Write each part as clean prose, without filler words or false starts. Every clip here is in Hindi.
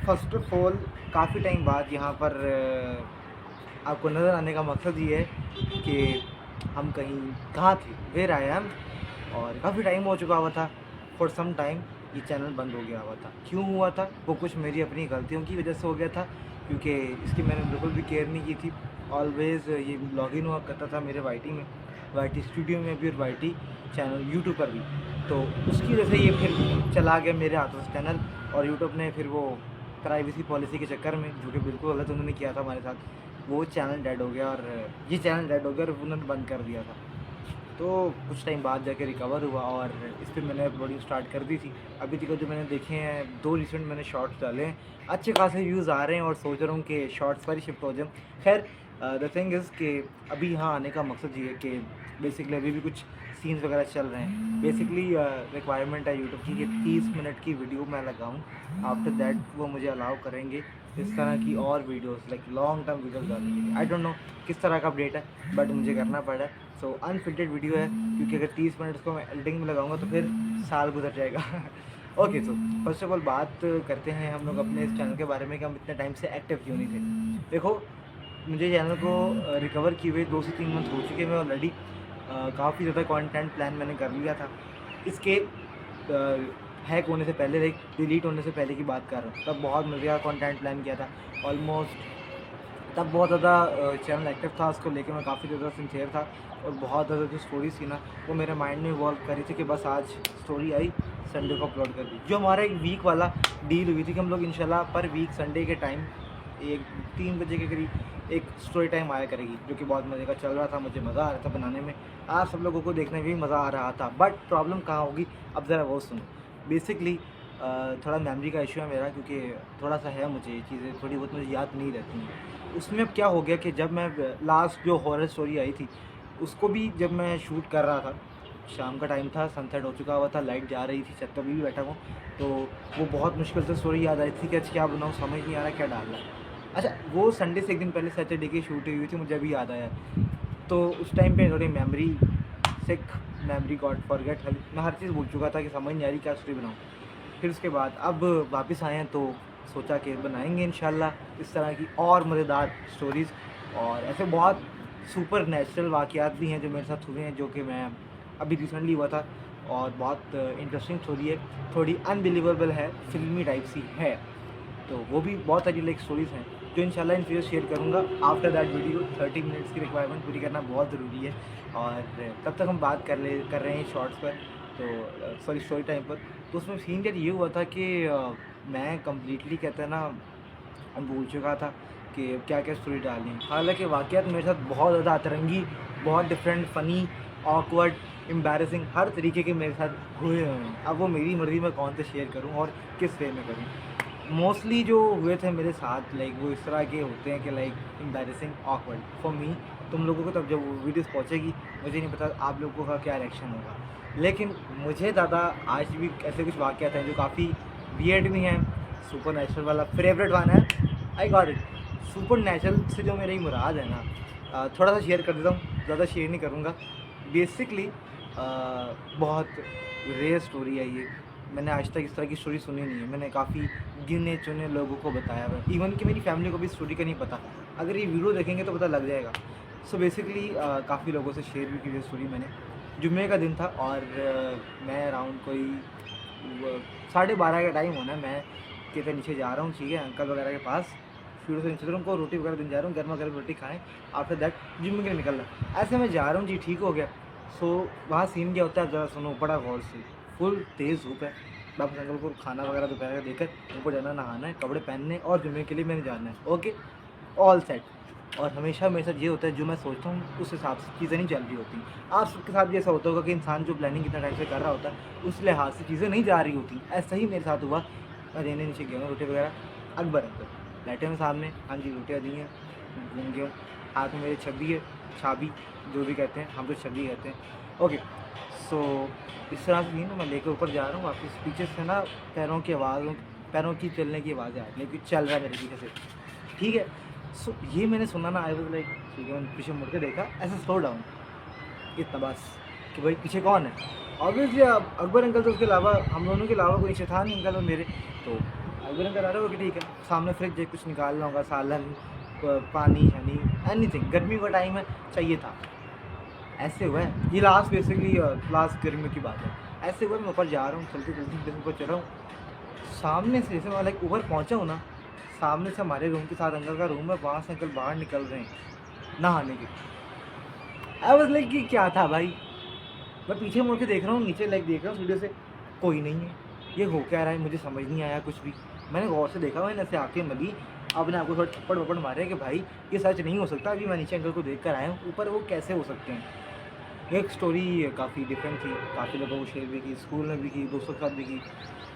फ़र्स्ट ऑफ़ ऑल काफ़ी टाइम बाद यहाँ पर आपको नज़र आने का मकसद ये है कि हम कहाँ थे, वेयर आई एम। और काफ़ी टाइम हो चुका हुआ था, फॉर सम टाइम ये चैनल बंद हो गया हुआ था। क्यों हुआ था? वो कुछ मेरी अपनी गलतियों की वजह से हो गया था, क्योंकि इसकी मैंने बिल्कुल भी केयर नहीं की थी। ऑलवेज़ ये लॉगिन हुआ करता था मेरे वाईटी में, वाईटी स्टूडियो में भी और वाईटी चैनल यूट्यूब पर भी। तो उसकी वजह से ये फिर चला गया मेरे हाथों से चैनल, और यूट्यूब ने फिर वो प्राइवेसी पॉलिसी के चक्कर में, जो कि बिल्कुल गलत उन्होंने किया था हमारे साथ, वो चैनल डेड हो गया। और ये चैनल डेड हो गया और उन्होंने बंद कर दिया था। तो कुछ टाइम बाद जाके रिकवर हुआ और इस पर मैंने अपलोडिंग स्टार्ट कर दी थी। अभी तक जो मैंने देखे हैं, 2 रिसेंट मैंने शॉर्ट्स डाले हैं, अच्छे खासे व्यूज़ आ रहे हैं और सोच रहा हूँ कि शॉर्ट्स पर ही शिफ्ट हो जाऊँ। खैर, द थिंग इज़ कि अभी यहाँ आने का मकसद ये है कि बेसिकली अभी भी कुछ सीन्स वगैरह चल रहे हैं। बेसिकली रिक्वायरमेंट है यूट्यूब की कि 30 मिनट की वीडियो मैं लगाऊँ। आफ्टर दैट वो मुझे अलाउ करेंगे इस तरह की और videos, like long term videos डालने के लिए। आई डोंट नो किस तरह का अपडेट है, बट मुझे करना पड़ा। सो अनफिल्टर्ड वीडियो है, क्योंकि अगर 30 मिनट को मैं एडिटिंग में लगाऊंगा तो फिर साल गुजर जाएगा। Okay, so first of all बात करते हैं हम लोग अपने इस चैनल के बारे में कि हम इतने टाइम से एक्टिव क्यों नहीं थे। देखो, मुझे चैनल को रिकवर किए हुए 2 से 3 मंथ हो चुके हैं ऑलरेडी। काफ़ी ज़्यादा कंटेंट प्लान मैंने कर लिया था। इसके हैक होने से पहले, लाइक डिलीट होने से पहले की बात कर रहा हूँ, तब बहुत मज़े का कंटेंट प्लान किया था ऑलमोस्ट। तब बहुत ज़्यादा चैनल एक्टिव था, उसको लेके मैं काफ़ी ज़्यादा सिंसियर था, और बहुत ज़्यादा जो स्टोरीज़ थी ना, वो मेरे माइंड में इवॉल्व कर रही थी कि बस आज स्टोरी आई, संडे को अपलोड कर दी। जो हमारा एक वीक वाला डील हुई थी कि हम लोग इंशाल्लाह पर वीक संडे के टाइम 3 बजे के करीब एक स्टोरी टाइम आया करेगी, जो कि बहुत मज़े का चल रहा था। मुझे मज़ा आ रहा था बनाने में, आप सब लोगों को देखने में भी मज़ा आ रहा था। बट प्रॉब्लम कहाँ होगी, अब ज़रा वो सुनो। बेसिकली थोड़ा मेमोरी का इशू है मेरा, क्योंकि थोड़ा सा है, मुझे चीज़ें थोड़ी बहुत मुझे याद नहीं रहती हैं। उसमें अब क्या हो गया कि जब मैं लास्ट जो हॉरर स्टोरी आई थी, उसको भी जब मैं शूट कर रहा था, शाम का टाइम था, सनसेट हो चुका हुआ था, लाइट जा रही थी, छत पर भी बैठा हूँ, तो वो बहुत मुश्किल से स्टोरी याद आई थी कि आज क्या बनाऊँ, समझ नहीं आ रहा क्या डालना है। अच्छा, वो संडे से एक दिन पहले सैटरडे की शूट हुई थी, मुझे अभी याद आया। तो उस टाइम पे थोड़ी मेमोरी सिक, मेमोरी गॉट फॉरगेट, मैं हर चीज़ भूल चुका था कि समझ नहीं आ रही क्या स्टोरी बनाऊँ। फिर उसके बाद अब वापस आए हैं, तो सोचा कि बनाएंगे इंशाल्लाह इस तरह की और मज़ेदार स्टोरीज़। और ऐसे बहुत सुपर नेचुरल वाक़यात भी हैं जो मेरे साथ हुए हैं, जो कि मैं अभी रिसेंटली हुआ था, और बहुत इंटरेस्टिंग स्टोरी है, थोड़ी अनबिलीवेबल है, फिल्मी टाइप सी है। तो वो भी बहुत सारी लाइक स्टोरीज़ हैं जो इंशाल्लाह इन फ्यूचर शेयर करूँगा। आफ्टर दैट वीडियो 30 मिनट्स की रिक्वायरमेंट पूरी करना बहुत ज़रूरी है, और तब तक हम बात कर रहे हैं शॉर्ट्स पर, तो सॉरी स्टोरी टाइम पर। तो उसमें सीन ये हुआ था कि मैं कम्प्लीटली कहते हैं ना, भूल चुका था कि क्या क्या स्टोरी डालनी है। हालांकि वाक़यात मेरे साथ बहुत ज़्यादा अतरंगी, बहुत डिफरेंट, फ़नी, ऑकवर्ड, एम्बैरेसिंग, हर तरीके के मेरे साथ हुए हैं। अब वो मेरी मर्ज़ी में कौन से शेयर करूँ और किस वे में करूँ। मोस्टली जो हुए थे मेरे साथ, लाइक वो इस तरह के होते हैं कि like embarrassing, awkward for me. तुम लोगों को तब जब वो वीडियोस पहुंचेगी, मुझे नहीं पता आप लोगों का क्या रिएक्शन होगा, लेकिन मुझे ज़्यादा आज भी ऐसे कुछ वाक़यात हैं जो काफ़ी वियर्ड भी हैं। सुपर नेचुरल वाला फेवरेट वन है, I got it. Super natural से जो मेरी मुराद है ना, थोड़ा सा शेयर कर देता हूँ, ज़्यादा शेयर नहीं करूँगा। बेसिकली बहुत रेयर स्टोरी है ये, मैंने आज तक इस तरह की स्टोरी सुनी नहीं है। मैंने काफ़ी गिने चुने लोगों को बताया हुआ है, इवन कि मेरी फैमिली को भी स्टोरी का नहीं पता। अगर ये वीडियो देखेंगे तो पता लग जाएगा। सो बेसिकली काफ़ी लोगों से शेयर भी की हुई स्टोरी मैंने। जुम्मे का दिन था और मैं अराउंड कोई 12:30 का टाइम होना है, मैं कहते नीचे जा रहा हूँ, ठीक है, अंकल वगैरह के पास। फिर से नीचे उनको रोटी वगैरह देने जा रहा हूँ, गर्मा गर्म रोटी खाएँ। आफ्टर दैट जिम के लिए निकल रहा, ऐसे मैं जा रहा हूँ जी, ठीक हो गया। सो वहाँ सीन क्या होता है ज़रा सुनो, बड़ा गौर से। फुल तेज़ धूप है, वापस अंकल को खाना वगैरह दोपहर का देकर उनको जाना, नहाना है, कपड़े पहनने, और जुम्मे के लिए मैंने जाना है। Okay, all set. और हमेशा मेरे साथ ये होता है, जो मैं सोचता हूँ उस हिसाब से चीज़ें नहीं चल रही होती। आप सबके साथ भी ऐसा होता होगा कि इंसान जो प्लानिंग कितना टाइम से कर रहा होता है, उस लिहाज से चीज़ें नहीं जा रही होती। ऐसा ही मेरे साथ हुआ। मैं देने नीचे गया हूँ रोटी वगैरह, अकबर अंकल बैठे हैं सामने, हाँ जी रोटियाँ दी हैं, घूम गया हूँ, हाथ में मेरी छब्बी है, छाबी जो भी कहते हैं, हम तो छब्बी कहते हैं। ओके, सो इस तरह से नहीं ना, मैं लेकर ऊपर जा रहा हूँ वापस। पीछे से ना पैरों की आवाज़, पैरों की चलने की आवाज़ें आ रही है, कुछ चल रहा है मेरे पीछे से, ठीक है। सो ये मैंने सुना ना, आई वाज लाइक ठीक है, मैंने पीछे मुड़ के देखा, ऐसा स्लो डाउन, इतना बस कि भाई पीछे कौन है। ऑब्वियसली अकबर अंकल, तो उसके अलावा हम दोनों के अलावा कोई शैतान नहीं अंकल और मेरे। तो अगर करा रहे हो कि ठीक है, सामने फ्रिज है, कुछ निकालना होगा, सालन, पानी शानी, एनीथिंग, गर्मी का टाइम है, चाहिए था। ऐसे हुआ है, ये लास्ट बेसिकली लास्ट गर्मियों की बात है। ऐसे हुआ मैं ऊपर जा रहा हूँ, चलते चलते ऊपर चढ़ रहा हूँ, सामने से जैसे मैं लाइक ऊपर पहुँचा हूँ ना, सामने से हमारे रूम के साथ अंकल का रूम है, वहाँ से अंकल बाहर निकल रहे हैं नहाने के। आई वाज लाइक कि क्या था भाई। मैं पीछे मुड़ के देख रहा हूँ, नीचे लाइक देख रहा हूँ वीडियो से, कोई नहीं है। ये हो क्या रहा है, मुझे समझ नहीं आया कुछ भी। मैंने गौर से देखा, मैंने ऐसे आँखें मली, अपने आपको थोड़ा थप्पड़ वप्पड़ मारे कि भाई ये सच नहीं हो सकता। अभी मैं नीचे अंकल को देख कर आया हूँ, ऊपर वो कैसे हो सकते हैं। एक स्टोरी काफ़ी डिफरेंट थी, काफ़ी लोगों को शेयर भी की, स्कूल में भी की, दोस्तों के साथ भी की,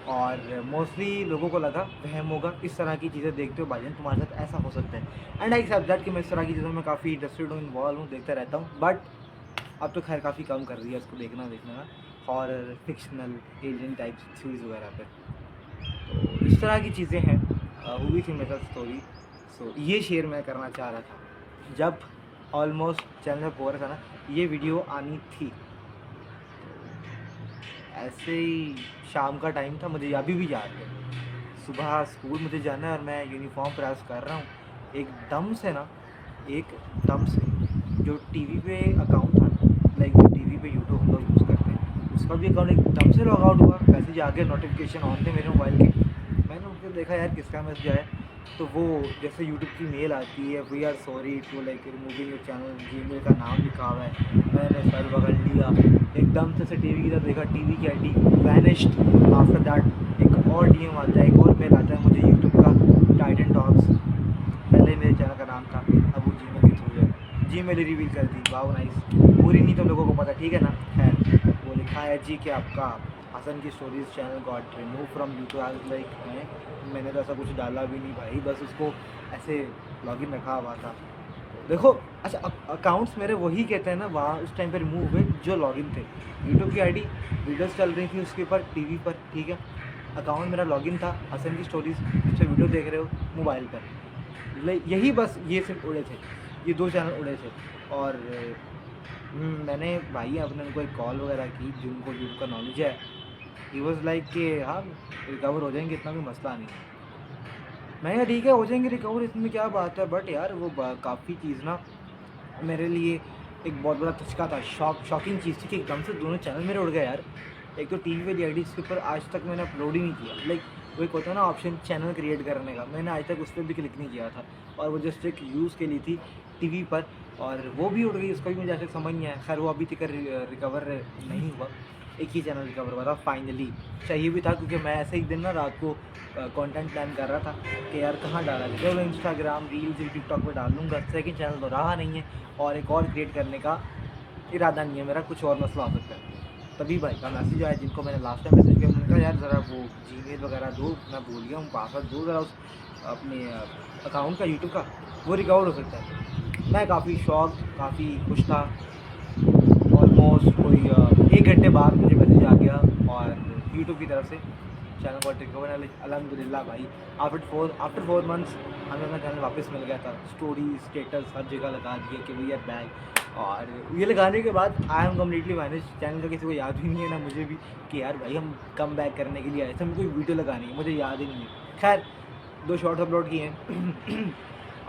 और मोस्टली लोगों को लगा वहम होगा, इस तरह की चीज़ें देखते हो भाईजान तुम्हारे साथ ऐसा हो सकता है। एंड आई एक्सेप्ट दैट कि मैं इस तरह की चीज़ों में काफ़ी इंटरेस्टेड हूँ, इन्वॉल्व हूँ, देखता रहता हूँ। बट अब तो खैर काफ़ी कम कर रही है उसको देखना का, horror, fictional, alien type series वगैरह पे। तो इस तरह की चीज़ें हैं, हुई थी मेरे साथ स्टोरी। सो ये शेयर मैं करना चाह रहा था। जब ऑलमोस्ट चैनल में बोर था ना, ये वीडियो आनी थी। ऐसे ही शाम का टाइम था, मुझे अभी भी याद है, सुबह स्कूल मुझे जाना है और मैं यूनिफॉर्म प्रेस कर रहा हूँ, एकदम से जो टीवी पे अकाउंट था ना, लाइक जो टीवी पे यूट्यूब हम लोग यूज़ करते हैं, उसका भी अकाउंट एकदम से लॉग आउट हुआ। वैसे जाके नोटिफिकेशन ऑन थे मेरे मोबाइल के, मैंने उनको देखा यार किसका मैसेज आया, तो वो जैसे यूट्यूब की मेल आती है, we are sorry to like removing your channel, Gmail का नाम लिखा हुआ है। मैंने सर पकड़ लिया, एकदम से टीवी की तरफ देखा, टीवी की आईडी वैनिश्ड। आफ्टर दैट एक और डीएम आता है, एक और मेल आता है मुझे यूट्यूब का, टाइटन टॉक्स, पहले मेरे चैनल का नाम था, अब वो जीमेल के थ्रू है, जीमेल रिवील कर दी। वाओ नाइस, पूरी नहीं तो लोगों को पता, ठीक है ना। खैर वो लिखा है जी कि आपका हसन की stories channel got remove from YouTube. आज लाइक मैंने तो ऐसा कुछ डाला भी नहीं भाई, बस उसको ऐसे लॉगिन रखा हुआ था। देखो अच्छा, अकाउंट्स मेरे वही कहते हैं ना, वहाँ उस टाइम पे रिमूव हुए जो लॉगिन थे। यूट्यूब की आईडी, वीडियोस चल रही थी उसके ऊपर टीवी पर, ठीक है। अकाउंट मेरा लॉगिन था हसन की स्टोरीज, जिससे वीडियो देख रहे हो मोबाइल पर। यही बस ये सिर्फ उड़े थे, ये 2 चैनल उड़े थे। और मैंने भाई अपने उनको एक कॉल वगैरह की, जिनको यूट्यूब का नॉलेज है। ही वॉज लाइक कि हाँ रिकवर हो जाएंगे, इतना भी मसला नहीं है। मैं कहा ठीक है हो जाएंगे रिकवर, इसमें क्या बात है। बट यार वो काफ़ी चीज़ ना मेरे लिए एक बहुत बड़ा धचका था, शॉकिंग चीज़ थी कि एकदम से दोनों चैनल मेरे उड़ गए यार। एक तो टीवी वाली आईडी जिसके ऊपर आज तक मैंने अपलोड ही नहीं किया, लाइक वो एक होता है ना ऑप्शन चैनल क्रिएट करने का, मैंने आज तक उस पर भी क्लिक नहीं किया था, और वो जस्ट एक यूज़ के लिए थी टीवी पर, और वो भी उड़ गई, उसका भी मुझे आज तक समझ नहीं आया। खैर वो अभी तक रिकवर नहीं हुआ, एक ही चैनल रिकवर हुआ था फाइनली। चाहिए भी था क्योंकि मैं ऐसे एक दिन ना रात को कंटेंट प्लान कर रहा था कि यार कहाँ डाला जाए, चलो इंस्टाग्राम रील्स टिकटॉक पर डाल लूँगा। सेकंड चैनल तो रहा नहीं है, और एक और क्रिएट करने का इरादा नहीं है मेरा, कुछ और मसला हो सकता है। तभी भाई का मैसेज आया, जिनको मैंने लास्ट टाइम मैसेज किया, मैंने कहा यार ज़रा वो जीमेल वगैरह दो, मैं भूल गया हूँ पासवर्ड दो ज़रा उस अपने अकाउंट का यूट्यूब का, वो रिकवर हो सकता है। मैं काफ़ी काफ़ी खुश था। ऑलमोस्ट कोई 1 घंटे बाद मुझे मैसेज आ गया और यूट्यूब की तरफ से चैनल को रिकवर, अल्हम्दुलिल्लाह भाई। आफ्टर 4 मंथ्स हमें अपना चैनल वापस मिल गया था। स्टोरी स्टेटस हर जगह लगा दिए कि वी आर बैक, और ये लगाने के बाद I am completely manage. Channel का किसी को याद भी नहीं है ना मुझे भी कि यार भाई हम कम बैक करने के लिए आए थे, हमें कोई वीडियो लगानी है, मुझे याद ही नहीं है। खैर 2 शॉर्ट्स अपलोड किए हैं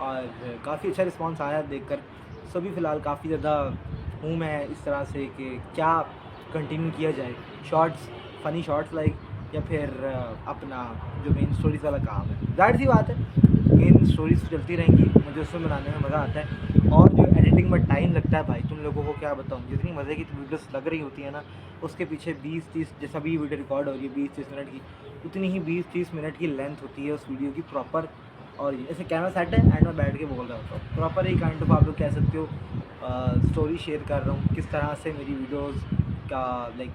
और काफ़ी अच्छा रिस्पॉन्स आया देखकर। सभी फ़िलहाल काफ़ी ज़्यादा हूँ मैं इस तरह से कि क्या कंटिन्यू किया जाए, शॉर्ट्स, फ़नी शॉर्ट्स लाइक, या फिर अपना जो मेन स्टोरीज़ वाला काम है। ज़ाहिर सी बात है मेन स्टोरीज चलती रहेंगी, मुझे उसमें बनाने में मज़ा आता है। और जो एडिटिंग में टाइम लगता है भाई, तुम लोगों को क्या बताऊँ, जितनी मज़े की वीडियोस लग रही होती है ना, उसके पीछे 20-30, जैसा भी वीडियो रिकॉर्ड हो रही है 20-30 मिनट की, उतनी ही 20-30 मिनट की लेंथ होती है उस वीडियो की प्रॉपर। और जैसे कैमरा सेट है एंड में बैठ के बोल रहा होता हूँ, प्रॉपर ही काइंड ऑफ आप लोग कह सकते हो स्टोरी शेयर कर रहा हूँ, किस तरह से मेरी वीडियोस का लाइक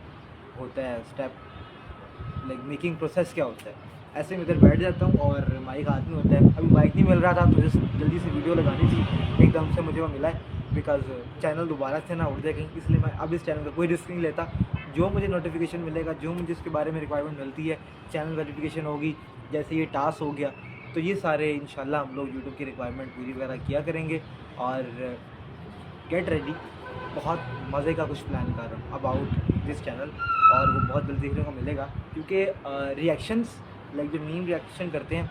होता है स्टेप, लाइक मेकिंग प्रोसेस क्या होता है। ऐसे में इधर बैठ जाता हूँ और माइक हाथ में होता है। अभी माइक नहीं मिल रहा था तो जल्दी से वीडियो लगानी थी, एकदम से मुझे वो मिला है, बिकॉज चैनल दोबारा से ना उड़ जाए कहीं, इसलिए मैं अब इस चैनल का कोई रिस्क नहीं लेता। जो मुझे नोटिफिकेशन मिलेगा, जो मुझे इसके बारे में रिक्वायरमेंट मिलती है, चैनल वेरिफिकेशन होगी, जैसे ये टास्क हो गया, तो ये सारे इंशाल्लाह हम लोग यूट्यूब की रिक्वायरमेंट पूरी वगैरह किया करेंगे। और गेट रेडी, बहुत मज़े का कुछ प्लान कर रहा हूँ अबाउट दिस चैनल, और वो बहुत जल्दी देखने को मिलेगा, क्योंकि रिएक्शंस लाइक जो मीम रिएक्शन करते हैं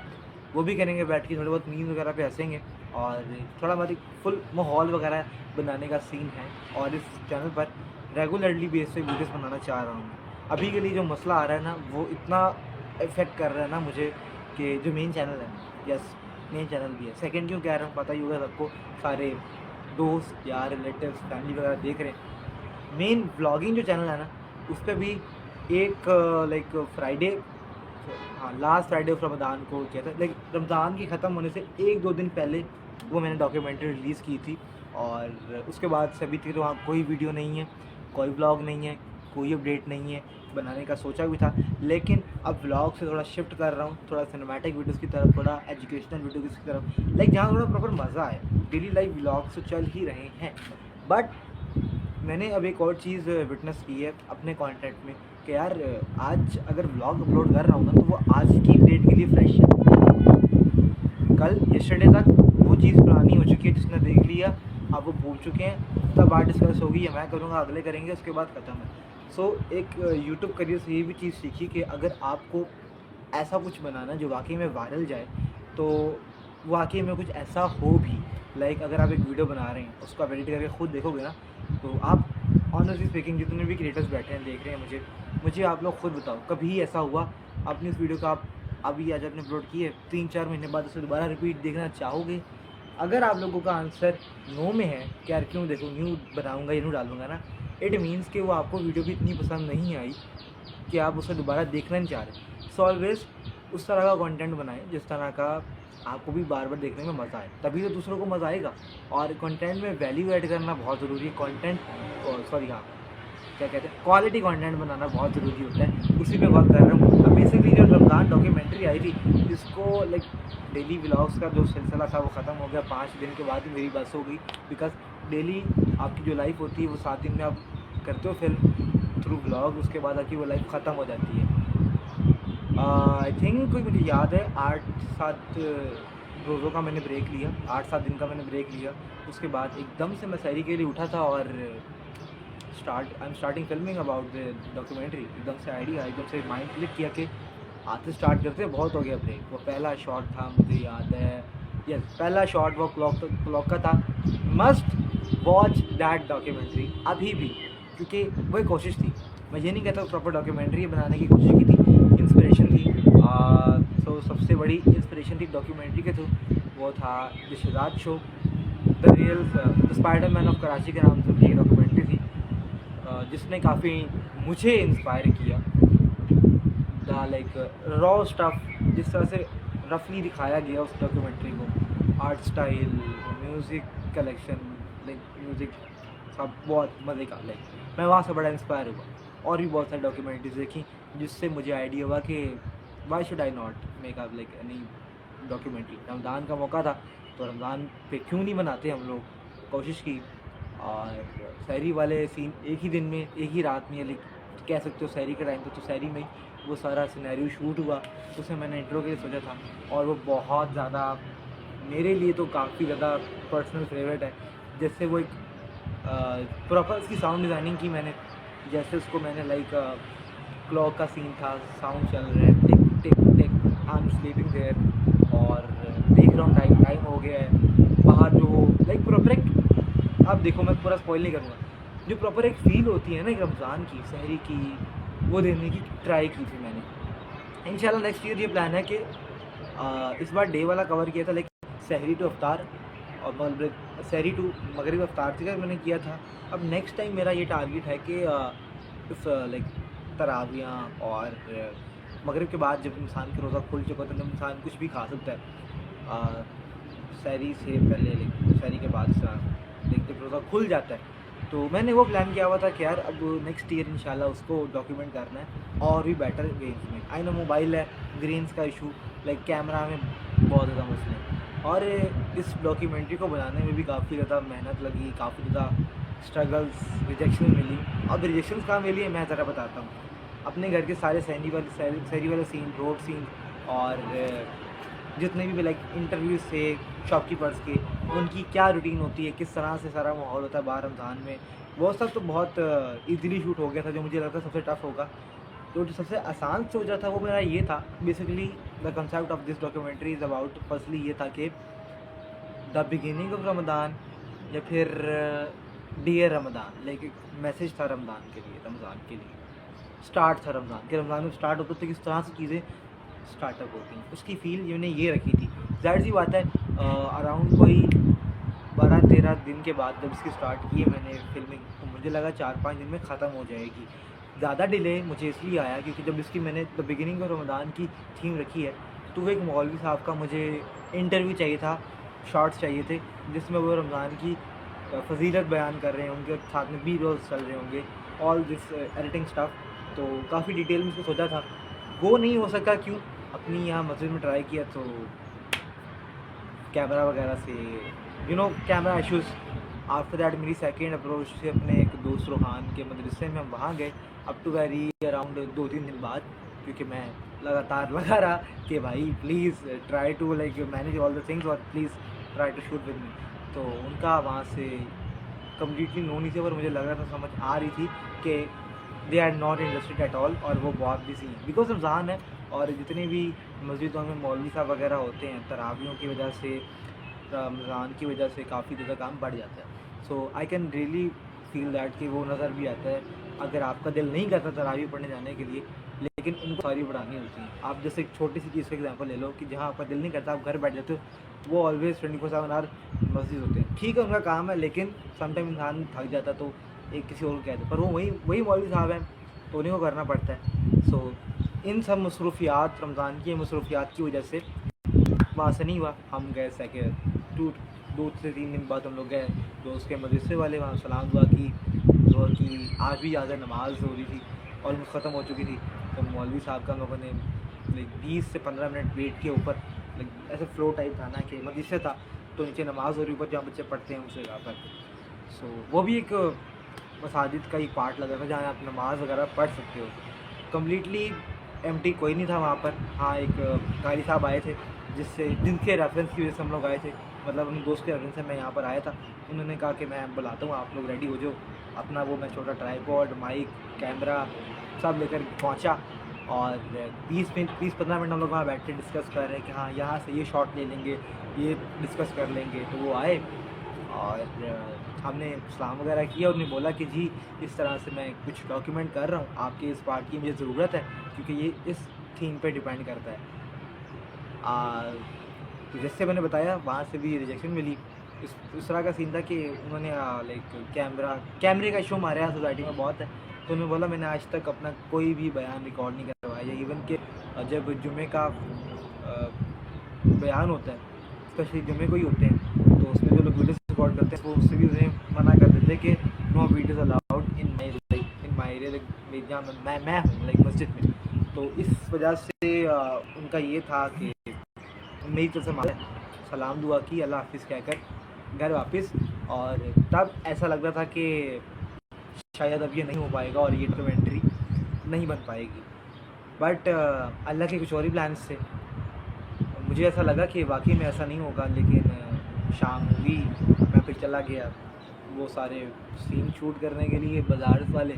वो भी करेंगे बैठ के, थोड़े बहुत मीम वगैरह पे हंसेंगे और थोड़ा बहुत फुल माहौल वगैरह बनाने का सीन है। और इस चैनल पर रेगुलरली बेस पे वीडियोस बनाना चाह रहा हूँ। अभी के लिए जो मसला आ रहा है ना वो इतना इफेक्ट कर रहा है ना मुझे कि जो मेन चैनल है, यस मेन चैनल भी है, सेकंड क्यों कह रहा हूँ पता ही होगा सबको, सारे दोस्त यार रिलेटिव्स फैमिली वगैरह देख रहे हैं। मेन व्लॉगिंग जो चैनल है ना उस पर भी एक लाइक फ्राइडे, हाँ लास्ट फ्राइडे ऑफ रमज़ान को किया था, लाइक रमज़ान की ख़त्म होने से 1-2 दिन पहले वो मैंने डॉक्यूमेंट्री रिलीज़ की थी। और उसके बाद से अभी तक तो वहाँ कोई वीडियो नहीं है, कोई व्लॉग नहीं है, कोई अपडेट नहीं है। बनाने का सोचा भी था लेकिन अब व्लॉग से थोड़ा शिफ्ट कर रहा हूँ, थोड़ा सिनेमैटिक वीडियोज़ की तरफ, थोड़ा एजुकेशनल वीडियोज़ की तरफ, लाइक जहाँ थोड़ा प्रॉपर मज़ा आए। डेली लाइफ व्लॉग्स तो चल ही रहे हैं बट मैंने अब एक और चीज़ विटनेस की है अपने कंटेंट में कि यार आज अगर व्लॉग अपलोड कर रहा हूँ ना तो वो आज की डेट के लिए फ्रेश है। कल यस्टरडे तक वो चीज़ पुरानी हो चुकी है, जिसने देख लिया अब वो भूल चुके हैं, तब बात डिस्कस होगी या मैं करूँगा, अगले करेंगे, उसके बाद ख़त्म है। सो एक यूट्यूब करियर से ये भी चीज़ सीखी कि अगर आपको ऐसा कुछ बनाना जो वाकई में वायरल जाए तो वाकई में कुछ ऐसा हो भी, लाइक अगर आप एक वीडियो बना रहे हैं उसको आप एडिट करके खुद देखोगे ना तो आप ऑनेस्टली स्पीकिंग जितने भी क्रिएटर्स बैठे हैं देख रहे हैं मुझे आप लोग खुद बताओ कभी ऐसा हुआ आपने इस वीडियो का आप अभी आज आपने अपलोड किए 3-4 महीने बाद उसे दोबारा रिपीट देखना चाहोगे? अगर आप लोगों का आंसर नो में है कि यार क्यों देखो न्यू बनाऊंगा या न्यू डालूंगा ना, इट मीन्स कि वो आपको वीडियो भी इतनी पसंद नहीं आई कि आप उसे दोबारा देखना नहीं चाह रहे। सो ऑलवेज उस तरह का कंटेंट बनाएं जिस तरह का आपको भी बार बार देखने में मज़ा आए, तभी तो दूसरों को मज़ा आएगा। और कंटेंट में वैल्यू ऐड करना बहुत ज़रूरी है। क्या कहते हैं, क्वालिटी कंटेंट बनाना बहुत ज़रूरी होता है, उसी पे वर्क कर रहा हूँ। अब बेसिकली जो रमज़ान डॉक्यूमेंट्री आई थी जिसको लाइक डेली व्लॉग्स का जो सिलसिला था वो ख़त्म हो गया 5 दिन के बाद ही मेरी बस हो गई। बिकॉज डेली आपकी जो लाइफ होती है वो 7 दिन में आप करते हो फिल्म थ्रू व्लॉग, उसके बाद आपकी वो लाइफ ख़त्म हो जाती है। आई थिंक कोई मुझे याद है 8-7 रोज़ों का मैंने ब्रेक लिया, 8-7 दिन का मैंने ब्रेक लिया। उसके बाद एकदम से मैं सहरी के लिए उठा था और I am starting filming about the documentary. एकदम से आइडिया, एकदम से माइंड क्लिक किया कि आज से स्टार्ट करते, बहुत हो गया ब्रेक। वो पहला शॉट था मुझे याद है, यस पहला शॉट वो क्लॉक का था। मस्ट वॉच दैट डॉक्यूमेंट्री अभी भी, क्योंकि वो एक कोशिश थी। मैं ये नहीं कहता प्रॉपर डॉक्यूमेंट्री बनाने की कोशिश की थी, इंस्पिरेशन थी। तो सबसे बड़ी इंस्पिरेशन थी डॉक्यूमेंट्री के थ्रू, वो था the Shahzad show, the Spiderman of Karachi के नाम से ये डॉक्यूमेंट्री थी जिसने काफ़ी मुझे इंस्पायर किया। द लाइक रॉ स्टफ जिस तरह से रफली दिखाया गया उस डॉक्यूमेंट्री को, art style, music collection, like music सब बहुत मज़े का। लाइक मैं वहाँ से बड़ा इंस्पायर हुआ और भी बहुत सारी डॉक्यूमेंट्रीज देखी जिससे मुझे आइडिया हुआ कि why should I not make up like any documentary. Ramzan का मौका था तो रमज़ान पे क्यों नहीं बनाते हम लोग, कोशिश की। और सहरी वाले सीन एक ही दिन में एक ही रात में, लाइक कह सकते हो सहरी के टाइम पे, तो सहरी में वो सारा सिनेरियो शूट हुआ। उसे मैंने इंट्रो के लिए सोचा था और वो बहुत ज़्यादा मेरे लिए तो काफ़ी ज़्यादा पर्सनल फेवरेट है। जैसे वो एक प्रॉपर उसकी साउंड डिज़ाइनिंग की मैंने, जैसे उसको मैंने लाइक क्लॉक का सीन था, साउंड चल रहा है टिक टिक टिक, आई एम स्लीपिंग देयर और देख रहा हूँ टाइम हो गया है बाहर, जो लाइक प्रॉपर एक, अब देखो मैं पूरा स्पॉइल नहीं करूँगा, जो प्रॉपर एक फ़ील होती है ना रमज़ान की सहरी की, वो देने की ट्राई की थी मैंने। इंशाल्लाह नेक्स्ट ईयर ये प्लान है कि इस बार डे वाला कवर किया था, लाइक सहरी टू अफ्तार और मगरिब, सहरी टू मगरिब अफ्तार तक मैंने किया था। अब नेक्स्ट टाइम मेरा ये टारगेट है कि इफ़ लाइक तरावियाँ और मगरिब के बाद जब इंसान का रोज़ा खुल चुका तो इंसान कुछ भी खा सकता है सहरी से पहले, लाइक सहरी के बाद लाइक जब रोज़ा खुल जाता है। तो मैंने वो प्लान किया हुआ था कि यार अब नेक्स्ट ईयर इंशाल्लाह उसको डॉक्यूमेंट करना है और भी बेटर वेज में। आई नो मोबाइल है, ग्रेन्स का इशू, लाइक कैमरा में बहुत ज़्यादा मसले, और इस डॉक्यूमेंट्री को बनाने में भी काफ़ी ज़्यादा मेहनत लगी, काफ़ी ज़्यादा स्ट्रगल्स, रिजेक्शन मिली। अब रिजेक्शन कहाँ मिली मैं ज़रा बताता हूँ। अपने घर के सारे सहरी वाले सीन, रोड सीन और जितने भी लाइक इंटरव्यूज़ थे शॉपकीपर्स के, उनकी क्या रूटीन होती है, किस तरह से सारा माहौल होता है बाहर रमज़ान में, वो सब तो बहुत ईज़िली शूट हो गया था। जो मुझे लगता है सबसे टफ़ होगा तो जो सबसे आसान सोचा था वो मेरा ये था, basically the concept of this documentary is about, firstly ये था कि द बिगिनिंग ऑफ रमदान, या फिर डियर रमदान, लाइक एक मैसेज था रमदान के लिए, रमज़ान के लिए स्टार्ट था रमज़ान के, रमज़ान में स्टार्ट होता था, किस तरह से चीज़ें स्टार्टअप होती हैं, उसकी फील मैंने ये रखी थी। ज़ाहिर सी बात है, अराउंड कोई 12-13 दिन के बाद जब इसकी स्टार्ट की है मैंने फिल्मिंग, तो मुझे लगा 4-5 दिन में ख़त्म हो जाएगी। ज़्यादा डिले मुझे इसलिए आया क्योंकि जब इसकी मैंने द बिगिनिंग ऑफ रमज़ान की थीम रखी है, तो वो एक मौलवी साहब का मुझे इंटरव्यू चाहिए था, शॉर्ट्स चाहिए थे, जिसमें वो रमज़ान की फजीलत बयान कर रहे होंगे, साथ में बी रोल्स चल रहे होंगे, ऑल दिस एडिटिंग स्टफ़। तो काफ़ी डिटेल में इसको सोचा था, वो नहीं हो सका। क्यों? अपनी यहाँ मस्जिद में ट्राई किया तो कैमरा वगैरह से, कैमरा इशूज़। आफ्टर दैट मेरी सेकेंड अप्रोच से अपने एक दोस्त रूहान के मदरसे में हम वहाँ गए, अप टू वेरी अराउंड 2-3 दिन बाद, क्योंकि मैं लगातार लगा रहा कि भाई please try to like manage all the things और please try to shoot with me. तो उनका वहाँ से कम्प्लीटली नो नहीं थे, पर मुझे लग रहा था, समझ आ रही थी कि they are not interested at all, और वो बहुत बिजी हैं बिकॉज रमज़ान है। और जितने भी मस्जिदों में मौलवी साहब वगैरह होते हैं, तरावियों की वजह से, रमज़ान की वजह से काफ़ी ज़्यादा काम बढ़ जाता है। So I can really feel that कि वो नज़र भी आता है अगर आपका दिल नहीं करता तरावी पढ़ने जाने के लिए, लेकिन उनको सारी पढ़ानी होती हैं। आप जैसे एक छोटी सी चीज़ का एग्जांपल ले लो कि जहाँ आपका दिल नहीं करता आप घर बैठ जाते हो, वो ऑलवेज 24/7 मस्जिद होते हैं। ठीक है, उनका काम है, लेकिन समटाइम इंसान थक जाता तो एक किसी और को कहते, पर वो वही मौलवी साहब हैं, तो उन्हीं को करना पड़ता है। सो इन सब मसरूफियात, रमज़ान की मसरूफियात की वजह से वहाँ से नहीं हुआ। हम गए सेकेंड 2 से 3 दिन बाद हम लोग गए दोस्त के मदरसे वाले, वहाँ सलाम दुआ की, दुआ की। आज भी याद है, नमाज़ हो रही थी, ऑलमोस्ट ख़त्म हो चुकी थी, तो मौलवी साहब का हम लोगों ने लाइक 20 से 15 मिनट वेट के ऊपर, लाइक ऐसे फ्लो टाइप था ना कि मदरसे था, तो नीचे नमाज़ हो रही, ऊपर जहाँ बच्चे पढ़ते हैं उस जगह पर। सो वो भी एक मसाजिद का एक पार्ट लगा था जहाँ आप नमाज़ वगैरह पढ़ सकते हो। कम्प्लीटली एम्प्टी कोई नहीं था वहाँ पर। हाँ, एक कारी साहब आए थे जिनके रेफरेंस की वजह से हम लोग आए थे, मतलब अपने दोस्त के रेफरेंस से मैं यहाँ पर आया था। उन्होंने कहा कि मैं बुलाता हूँ, आप लोग रेडी हो जाओ। अपना वो मैं छोटा ट्राईपॉड, माइक, कैमरा सब लेकर पहुँचा, और 20-15 मिनट हम लोग वहाँ बैठ के डिस्कस कर रहे हैं कि हाँ यहाँ से ये शॉट ले लेंगे, ये डिस्कस कर लेंगे। तो वो आए और हमने सलाम वगैरह किया। उन्होंने बोला कि जी इस तरह से मैं कुछ डॉक्यूमेंट कर रहा हूँ, आपके इस पार्ट की मुझे ज़रूरत है क्योंकि ये इस थीम पे डिपेंड करता है। तो जैसे मैंने बताया, वहाँ से भी रिजेक्शन मिली। इस तरह का सीन था कि उन्होंने लाइक कैमरे का इशू हमारे यहाँ सोसाइटी में बहुत है। तो उन्होंने बोला मैंने आज तक अपना कोई भी बयान रिकॉर्ड नहीं करवाया, या इवन कि जब जुमे का बयान होता है, स्पेशली जुमे को ही होते हैं, तो उसमें जो लोग वीडियोस रिकॉर्ड करते हैं वो उससे भी उन्हें मना कर देते हैं कि no videos allowed in my area, like जहाँ मैं हूँ लाइक मस्जिद में। तो इस वजह से उनका ये था कि मेरी तरफ से सलाम दुआ की, अल्लाह हाफिज़ कहकर घर वापस। और तब ऐसा लग रहा था कि शायद अब ये नहीं हो पाएगा और ये डॉक्यूमेंट्री नहीं बन पाएगी, बट अल्लाह के कुछ और ही प्लान्स थे। मुझे ऐसा लगा कि वाकई में ऐसा नहीं होगा, लेकिन शाम हुई, मैं फिर चला गया वो सारे सीन शूट करने के लिए बाजार वाले।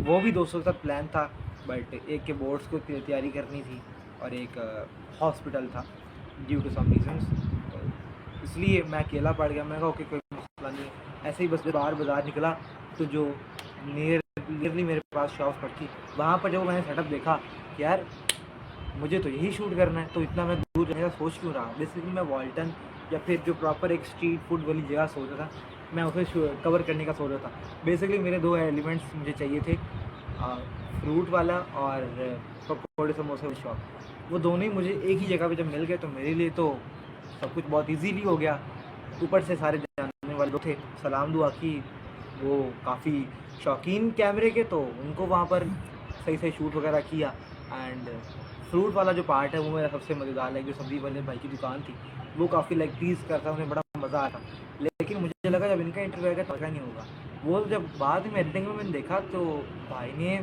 वो भी दोस्तों के साथ प्लान था, बट एक के बोर्ड्स को तैयारी करनी थी और एक हॉस्पिटल था ड्यू टू सम रीजंस, तो इसलिए मैं अकेला पड़ गया। मैं कहा ओके कोई मसला नहीं। ऐसे ही बस बाज़ार निकला तो जो नियरली मेरे पास शॉप पड़ती, वहाँ पर जब मैंने सेटअप देखा कि यार मुझे तो यही शूट करना है, तो इतना मैं दूर जाने का सोच क्यों रहा। बेसिकली मैं वॉल्टन या फिर जो प्रॉपर एक स्ट्रीट फूड वाली जगह सोच रहा था, मैं उसे कवर करने का सोच रहा था। बेसिकली मेरे 2 एलिमेंट्स मुझे चाहिए थे, फ्रूट वाला और पकौड़े समोसे वाली शॉप। वो दोनों ही मुझे एक ही जगह पे जब मिल गए तो मेरे लिए तो सब कुछ बहुत इजीली हो गया। ऊपर से सारे जानने वाले लोग थे, सलाम दुआ की, वो काफ़ी शौकीन कैमरे के, तो उनको वहाँ पर सही शूट वगैरह किया। एंड फ्रूट वाला जो पार्ट है वो मेरा सबसे मज़ेदार लगा। जो सब्ज़ी वाले भाई की दुकान थी वो काफ़ी लाइक टीज़ करता, उन्हें बड़ा मज़ा आया था। लेकिन मुझे लगा जब इनका इंटरव्यू आएगा तो मज़ा नहीं होगा। वो जब बाद में एडिटिंग में मैंने देखा तो भाई ने,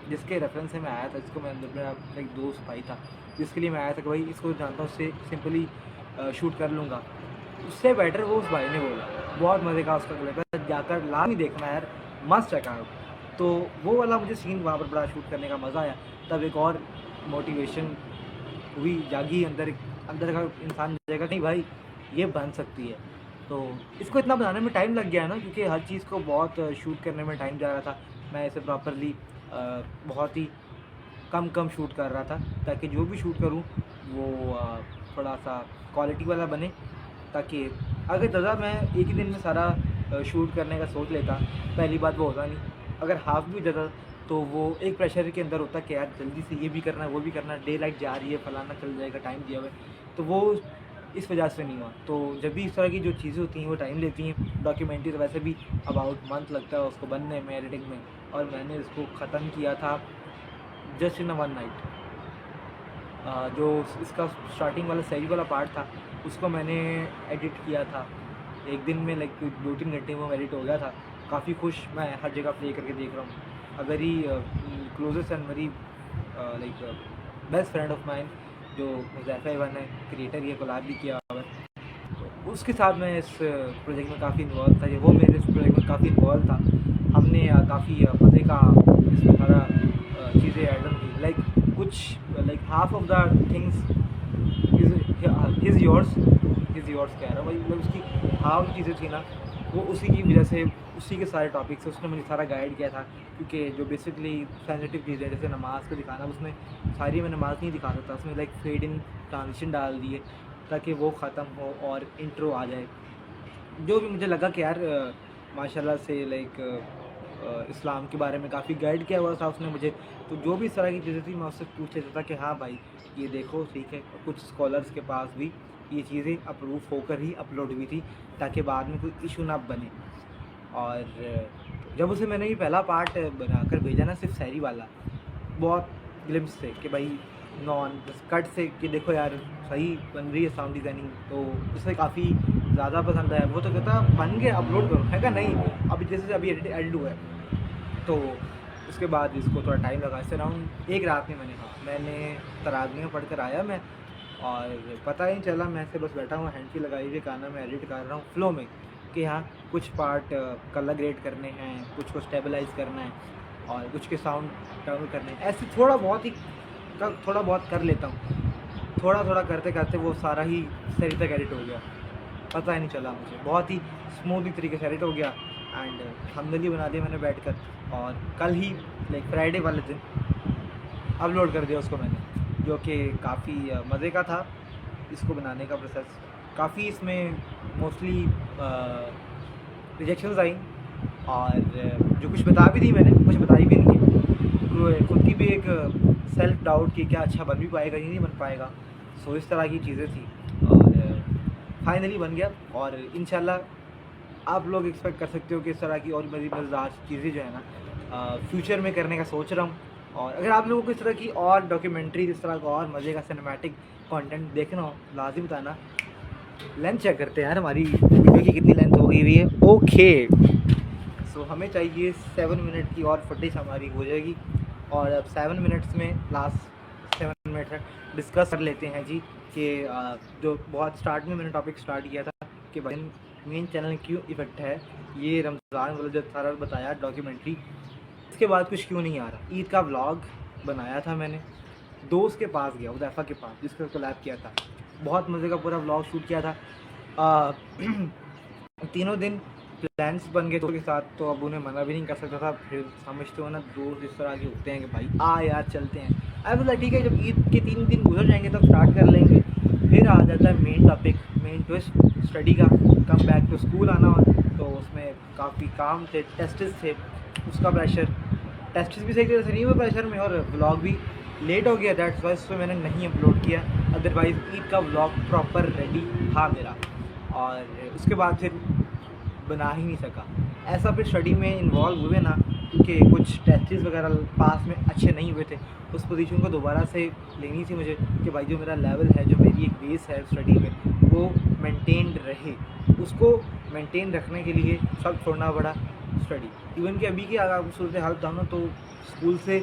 जिसके रेफरेंस से मैं आया था, जिसको मैं मेरा एक दोस्त भाई था जिसके लिए मैं आया था कि भाई इसको जानता हूँ, उससे सिंपली शूट कर लूँगा, उससे बेटर वो उस भाई ने बोला। बहुत मज़े का उसका क्लिप है, जाकर ला नहीं देखना यार, मस्ट चेक आउट। तो वो वाला मुझे सीन वहाँ पर बड़ा शूट करने का मज़ा आया। तब एक और मोटिवेशन हुई, जागी अंदर अंदर का इंसान जाएगा नहीं भाई ये बन सकती है। तो इसको इतना बनाने में टाइम लग गया ना, क्योंकि हर चीज़ को बहुत शूट करने में टाइम जा रहा था। मैं इसे प्रॉपरली बहुत ही कम शूट कर रहा था, ताकि जो भी शूट करूँ वो थोड़ा सा क्वालिटी वाला बने। ताकि अगर दादा मैं एक ही दिन में सारा शूट करने का सोच लेता, पहली बात वो होता नहीं। अगर हाफ भी देता तो वो एक प्रेशर के अंदर होता कि यार जल्दी से ये भी करना है वो भी करना है, डे लाइट जा रही है, फलाना चल जाएगा, टाइम दिया हुआ है। तो वो इस वजह से नहीं हुआ। तो जब भी इस तरह की जो चीज़ें होती हैं वो टाइम लेती हैं। डॉक्यूमेंट्री तो वैसे भी अबाउट मंथ लगता है उसको बनने में, एडिटिंग में, और मैंने इसको ख़त्म किया था just in a one night. जो इसका स्टार्टिंग वाला सही वाला पार्ट था उसको मैंने एडिट किया था एक दिन में, लाइक 2-3 घंटे में वो एडिट हो गया था। काफ़ी खुश मैं हर जगह प्ले करके देख रहा हूँ। A very closest and very like best friend of mine जो हुज़ैफ़ा इवन है, क्रिएटर, ये कोलैब भी किया हुआ है। तो उसके साथ मैं इस प्रोजेक्ट में काफ़ी इन्वॉल्व था, ये वो मेरे इस प्रोजेक्ट में काफ़ी इन्वॉल्व था। हमने काफ़ी मज़े का इसमें सारा चीज़ें ऐड ऑन की, लाइक कुछ like half of the things is yours कह रहा हूँ भाई, मतलब उसकी हाफ चीज़ें थी ना वो उसी की वजह से, उसी के सारे टॉपिक्स उसने मुझे सारा गाइड किया था। क्योंकि जो बेसिकली सेंसिटिव चीज़ें जैसे नमाज़ को दिखाना, उसमें सारी मैं नमाज़ नहीं दिखा सकता, उसमें लाइक फेड इन ट्रांजिशन डाल दिए ताकि वो ख़त्म हो और इंट्रो आ जाए। जो भी मुझे लगा कि यार माशाल्लाह से लाइक इस्लाम के बारे में काफ़ी गाइड किया हुआ था उसने मुझे। तो जो भी इस तरह की चीज़ें थी मैं उससे पूछ लेता था कि हाँ भाई ये देखो ठीक है। कुछ स्कॉलर्स के पास भी ये चीज़ें अप्रूव होकर ही अपलोड हुई थी ताकि बाद में कोई इशू ना बने। और जब उसे मैंने ये पहला पार्ट बनाकर भेजा ना, सिर्फ शायरी वाला, बहुत ग्लिम्स थे कि भाई नॉन कट से कि देखो यार सही बन रही है साउंड डिज़ाइनिंग, तो उसे काफ़ी ज़्यादा पसंद आया। वो तो कहता बन गया अपलोड करो, है क्या नहीं अभी जैसे अभी एडिट हुआ है। तो उसके बाद इसको थोड़ा टाइम लगा, इस अराउंड एक रात में मैंने तराजनी में पढ़ कर आया मैं, और पता ही नहीं चला, मैं ऐसे बस बैठा हूँ हैंड की लगाई हुई गाना मैं एडिट कर रहा हूँ फ्लो में कि हाँ कुछ पार्ट कलर ग्रेड करने हैं, कुछ को स्टेबलाइज करना है और कुछ के साउंड डाउन करने हैं। ऐसे थोड़ा बहुत कर लेता हूँ, थोड़ा करते करते वो सारा ही सही तक एडिट हो गया, पता ही नहीं चला मुझे, बहुत ही स्मूथली तरीके से एडिट हो गया। एंड हमदली बना दिया मैंने बैठकर, और कल ही लाइक फ्राइडे वाले दिन अपलोड कर दिया उसको मैंने, जो कि काफ़ी मज़े का था इसको बनाने का प्रोसेस। काफ़ी इसमें मोस्टली रिजेक्शंस आई, और जो कुछ बता भी दी मैंने कुछ बताई भी नहीं है। खुद की भी एक सेल्फ डाउट कि क्या अच्छा बन भी पाएगा या नहीं बन पाएगा। सो इस तरह की चीज़ें थी, और फाइनली बन गया। और इंशाल्लाह आप लोग एक्सपेक्ट कर सकते हो कि इस तरह की और मज़ेदार चीज़ें जो है ना फ्यूचर में करने का सोच रहा हूँ। और अगर आप लोगों को इस तरह की और डॉक्यूमेंट्री, इस तरह का और मज़े का सिनेमैटिक कंटेंट देखना हो लाजिम बताना। लेंथ चेक करते हैं यार हमारी वीडियो की कितनी लेंथ हो गई हुई है। ओके, सो हमें चाहिए 7 मिनट की और फुटेज हमारी हो जाएगी। और अब 7 मिनट्स में लास्ट 7 मिनट डिस्कस कर लेते हैं जी कि जो बहुत स्टार्ट में मैंने टॉपिक स्टार्ट किया था कि भाई मेन चैनल क्यों इफेक्ट है, ये रमज़ान वाला जो सारा बताया डॉक्यूमेंट्री, इसके बाद कुछ क्यों नहीं आ रहा। ईद का व्लॉग बनाया था मैंने, दोस्त के पास गया, हुज़ैफ़ा के पास, जिसका कोलैब किया था, बहुत मज़े का पूरा व्लॉग शूट किया था। तीनों दिन प्लान्स बन गए दोस्तों के साथ, तो अब उन्हें मना भी नहीं कर सकता था। फिर समझते हो ना दोस्त इस तरह के होते हैं कि भाई आ यार चलते हैं। आई बोला ठीक है, जब ईद के 3 दिन गुजर जाएंगे तब स्टार्ट कर लेंगे। फिर आ जाता है main topic, main twist study का, कम बैक टू स्कूल आना हो, तो उसमें काफ़ी काम थे, टेस्ट्स थे, उसका प्रेशर, टेस्ट्स भी सही तरह से नहीं हुए प्रेशर में, और व्लॉग भी लेट हो गया। दैट्स वाई उसमें मैंने नहीं अपलोड किया। अदरवाइज़ ईद का व्लॉग प्रॉपर रेडी था मेरा, और उसके बाद फिर बना ही नहीं सका। ऐसा फिर स्टडी में इन्वॉल्व हुए ना, क्योंकि कुछ टेस्ट्स वगैरह पास में अच्छे नहीं हुए थे। उस पोजीशन को दोबारा से लेनी थी मुझे कि भाई जो मेरा लेवल है, जो मेरी एक बेस है स्टडी में, वो मेंटेन्ड रहे। उसको मेंटेन रखने के लिए सब छोड़ना पड़ा स्टडी। इवन कि अभी की अगर आपको सूरत हाल बताऊँ ना, तो स्कूल से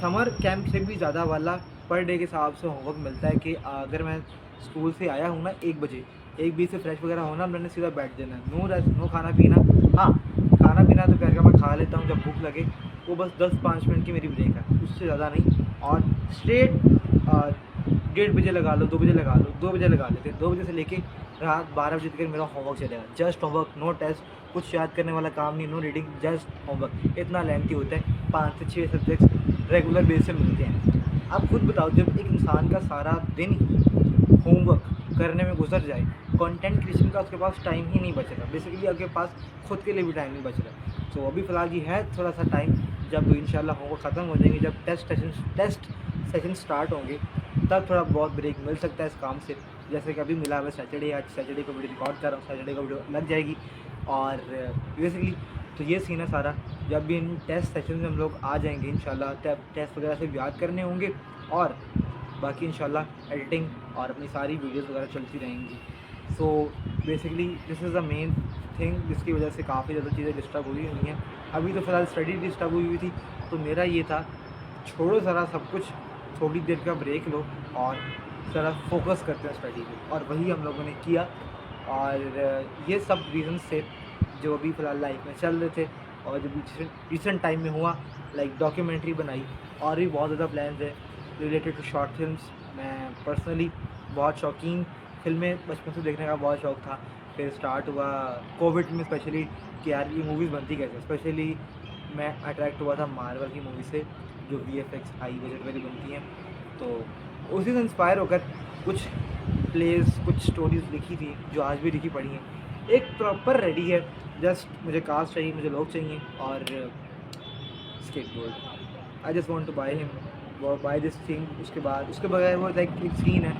समर कैंप से भी ज़्यादा वाला पर डे के हिसाब से होमवर्क मिलता है कि अगर मैं स्कूल से आया हूँ ना 1 बजे, 1:20 से फ्रेश वगैरह होना, मैंने सीधा बैठ जाना है, नो रेस्ट, नो खाना पीना। हाँ, खाना पीना दोपहर का मैं खा लेता हूँ जब भूख लगे, वो बस 10-5 मिनट की मेरी ब्रेक है, उससे ज़्यादा नहीं। और स्ट्रेट 1:30 बजे लगा लो, 2 बजे लगा लो, 2 बजे लगा लेते, 2 बजे से लेके रात 12 बजे तक मेरा होमवर्क चलेगा। जस्ट होमवर्क, नो टेस्ट, कुछ याद करने वाला काम नहीं, नो रीडिंग, जस्ट होमवर्क। इतना लेंथी होता है, 5 से 6 सब्जेक्ट्स रेगुलर बेस से मिलते हैं। आप खुद बताओ, जब एक इंसान का सारा दिन होमवर्क करने में गुजर जाए, कंटेंट क्रिएशन का उसके पास टाइम ही नहीं बचेगा। बेसिकली आपके पास खुद के लिए भी टाइम नहीं बच रहा। तो अभी फ़िलहाल ये है थोड़ा सा टाइम, जब इंशाल्लाह होमवर्क ख़त्म हो जाएंगे, जब टेस्ट सेशन स्टार्ट होंगे, तब थोड़ा बहुत ब्रेक मिल सकता है इस काम से। जैसे कि अभी मिला है सैटरडे, आज सैटरडे को वीडियो रिकॉर्ड कर रहा हूँ, सैटरडे को वीडियो लग जाएगी। और बेसिकली तो ये सीन है सारा। जब भी इन टेस्ट सेशन में हम लोग आ जाएंगे इंशाल्लाह, तब टेस्ट वगैरह से याद करने होंगे, और बाकी इंशाल्लाह एडिटिंग और अपनी सारी वीडियोस वगैरह चलती रहेंगी। So basically this is the main thing, जिसकी वजह से काफ़ी ज़्यादा चीज़ें डिस्टर्ब हुई हुई हैं। अभी तो फ़िलहाल स्टडी डिस्टर्ब हुई थी, तो मेरा ये था, छोड़ो ज़रा सब कुछ, थोड़ी देर का ब्रेक लो और ज़रा फोकस करते हैं स्टडी पे। और वही हम लोगों ने किया। और ये सब रीज़न्स थे जो अभी फ़िलहाल लाइफ में चल रहे थे। और जब रिसेंट टाइम में हुआ, लाइक डॉक्यूमेंट्री बनाई, और भी बहुत ज़्यादा प्लान्स है रिलेटेड टू शॉर्ट फिल्म्स। मैं पर्सनली बहुत शौकीन, फिल्में बचपन से देखने का बहुत शौक़ था। फिर स्टार्ट हुआ कोविड में स्पेशली कि यार ये मूवीज़ बनती कैसे। स्पेशली मैं अट्रैक्ट हुआ था मार्वल की मूवी से, जो VFX हाई बजट वाली बनती हैं। तो उसी से इंस्पायर होकर कुछ प्लेज़, कुछ स्टोरीज़ लिखी थी, जो आज भी लिखी पड़ी हैं। एक प्रॉपर रेडी है, जस्ट मुझे कास्ट चाहिए, मुझे लोग चाहिए, और skateboard. I just want to buy him, buy this thing. उसके बगैर वो लाइक एक सीन है,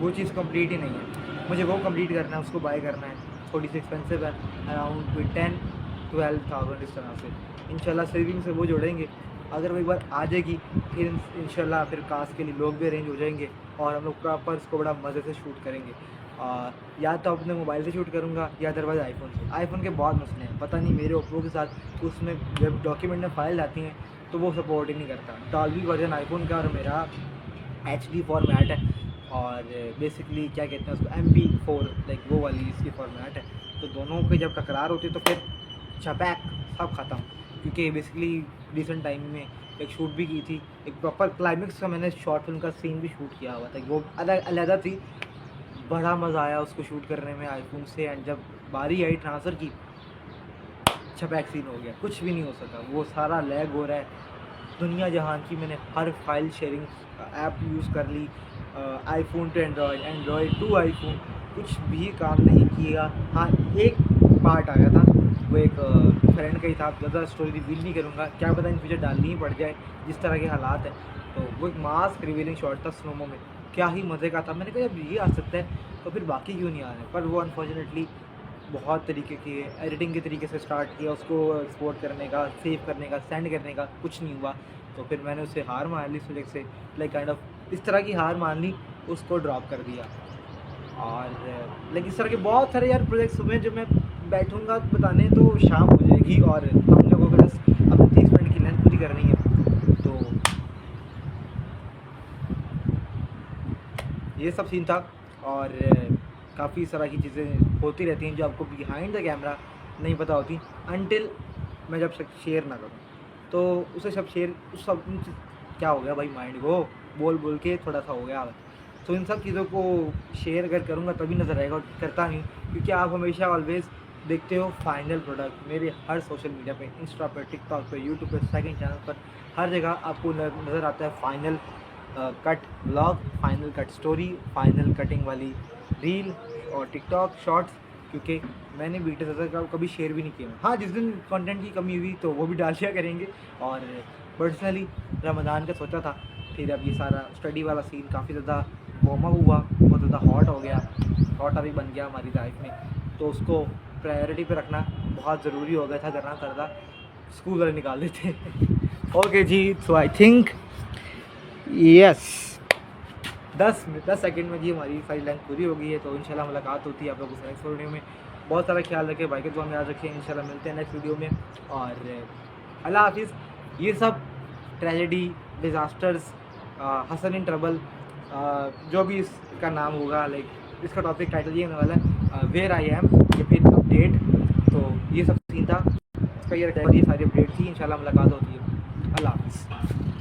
वो चीज़ कंप्लीट ही नहीं है। मुझे वो कंप्लीट करना है, उसको बाय करना है। थोड़ी सी एक्सपेंसिव है, अराउंड कोई 10-12,000 इस तरह से। इंशाल्लाह सेविंग से वो जोड़ेंगे। अगर वो एक बार आ जाएगी, फिर इंशाल्लाह फिर कास्ट के लिए लोग भी अरेंज हो जाएंगे, और हम लोग प्रॉपर इसको बड़ा मज़े से शूट करेंगे। या तो अपने मोबाइल से शूट करूँगा, या अदरवाइज़ आईफोन से। आईफोन के बहुत मसले हैं, पता नहीं मेरे ओप्पो के साथ, उसमें जब डॉक्यूमेंट में फाइल आती हैं तो वो सपोर्ट ही नहीं करता। डॉल्बी वर्जन आईफोन का और मेरा HD फॉर्मेट है, और बेसिकली क्या कहते हैं उसको, MP4, लाइक वो वाली इसकी फॉर्मेट है। तो दोनों की जब टकरार होती है तो फिर छपैक सब ख़त्म। क्योंकि बेसिकली रिसेंट टाइम में एक शूट भी की थी, एक प्रॉपर क्लाइमेक्स का मैंने शॉर्ट फिल्म का सीन भी शूट किया हुआ था, वो अलग थी। बड़ा मज़ा आया उसको शूट करने में आईफोन से। एंड जब बारी आई ट्रांसफ़र की, छपैक सीन हो गया, कुछ भी नहीं हो सका, वो सारा लैग हो रहा है। दुनिया जहान की मैंने हर फाइल शेयरिंग ऐप यूज़ कर ली, iPhone to Android, Android to iPhone, कुछ भी काम नहीं किया। हाँ, एक पार्ट आया था, वो एक फ्रेंड का ही था, ज़्यादा स्टोरी रिवील नहीं करूँगा, क्या पता इन फ्यूचर डालनी ही पड़ जाए जिस तरह के हालात हैं। तो वो एक मास्क रिवीलिंग शॉट था स्नोमो में, क्या ही मज़े का था। मैंने कहा जब ये आ सकता है तो फिर बाकी क्यों नहीं आ रहे। पर वो अनफॉर्चुनेटली बहुत तरीके की एडिटिंग के तरीके से स्टार्ट किया, उसको एक्सपोर्ट करने का, सेव करने का, सेंड करने का, कुछ नहीं हुआ। तो फिर मैंने उससे हार मान ली, प्रोजेक्ट से, लाइक काइंड ऑफ इस तरह की हार मान ली, उसको ड्रॉप कर दिया। और लाइक इस तरह के बहुत सारे यार प्रोजेक्ट्स हुए जो मैं बैठूंगा बताने तो शाम हो जाएगी, और हम लोगों को बस अपनी 30 मिनट की लेंथ पूरी करनी है। तो ये सब सीन था। और काफ़ी तरह की चीज़ें होती रहती हैं जो आपको बिहाइंड द कैमरा नहीं पता होती, अनटिल मैं जब तक शेयर ना करूँ। तो उसे सब शेयर, उस सब क्या हो गया भाई, माइंड को बोल बोल के थोड़ा सा हो गया। तो इन सब चीज़ों को शेयर अगर करूँगा तभी नज़र आएगा, और करता नहीं, क्योंकि आप हमेशा ऑलवेज़ देखते हो फाइनल प्रोडक्ट। मेरे हर सोशल मीडिया पे, इंस्टा पे, टिकटॉक पे, यूट्यूब पे, सेकंड चैनल पर, हर जगह आपको नज़र आता है final cut vlog, final cut story, final cutting वाली रील और टिकटॉक शॉर्ट्स। क्योंकि मैंने बीटा ज़्यादा कभी शेयर भी नहीं किया। हाँ, जिस दिन कंटेंट की कमी हुई तो वो भी डाल दिया करेंगे। और पर्सनली रमज़ान का सोचा था, फिर अब ये सारा स्टडी वाला सीन काफ़ी ज़्यादा वार्म अप हुआ, बहुत ज़्यादा हॉट हो गया, हॉट टॉपिक बन गया हमारी लाइफ में। तो उसको प्रायोरिटी पे रखना बहुत ज़रूरी हो गया था, करना स्कूल वाले निकाल देते। ओके जी, so I think yes 10 second में जी हमारी सारी लेंथ पूरी हो गई है। तो इंशाल्लाह मुलाकात होती है आप लोगों से नेक्स्ट वीडियो में। बहुत सारा ख्याल रखें, भाई के दुआ में याद रखें। इंशाल्लाह मिलते हैं नेक्स्ट वीडियो में, और अल्लाह हाफिज़। ये सब tragedy, disasters, Hasan in trouble, जो भी इसका नाम होगा, लाइक इसका टॉपिक टाइटल ये होने वाला है, वेयर आई एम, या फिर अपडेट। तो ये सब सीन था इसका, ये सारी अपडेट थी। इंशाल्लाह मुलाकात होती है। अल्लाह हाफ़िज़।